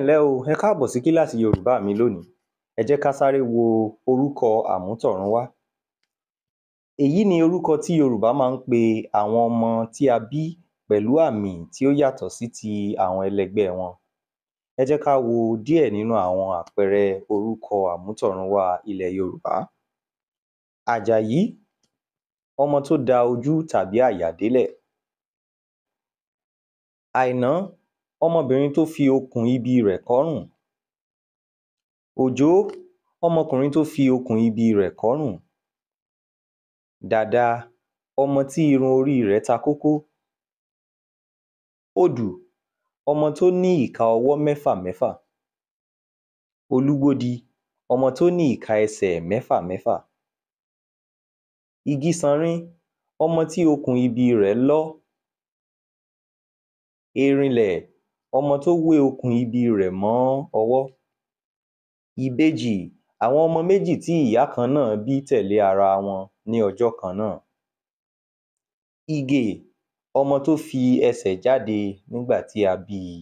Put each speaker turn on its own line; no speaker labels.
ǹlẹ́ o, ẹ káàbọ̀ sí kíláàsì Yorùbá mi lónìí. Ẹ jẹ́ ká sáré wo orúkọ àmútọ̀runwá. Èyí ni orúkọ tí Yorùbá máa ń pe àwọn ọmọ tí a bí pẹ̀lú àmì tí ó yàtọ̀ sí ti àwọn ẹlẹgbẹ́ wọn. Ẹ jẹ́ ká wo díẹ̀ nínú àwọn àpẹẹrẹ orúkọ àmútọ̀runwá ilẹ̀ Yorùbá. Àjàyí, ọmọ tó da ojú tàbí àyà délẹ̀. Àìná, ọmọbìnrin tó fi okùn ibi rẹ̀ kọ́rùn. Òjó, ọmọkùnrin tó fi okùn ibi rẹ̀ kọ́rùn. Dàda, ọmọ tí irun orí rẹ̀ ta kókó. Odù, ọmọ tó ní ìka ọwọ́ mẹ́fà mẹ́fà. Olúgbódi, ọmọ tó ní ìka ẹsẹ̀ mẹ́fà mẹ́fà. Igísanrín, ọmọ tí okùn ibi rẹ̀ lọ́. Erinlẹ̀, ọmọ tó wé okùn ibi rẹ̀ mọ́ ọwọ́. Ìbejì, àwọn ọmọ méjì tí ìyá kan náà bí tẹ̀lé ara wọn ní ọjọ́ kan náà. Ìgè, ọmọ tó fi ẹsẹ̀ jáde nígbà tí a bí i.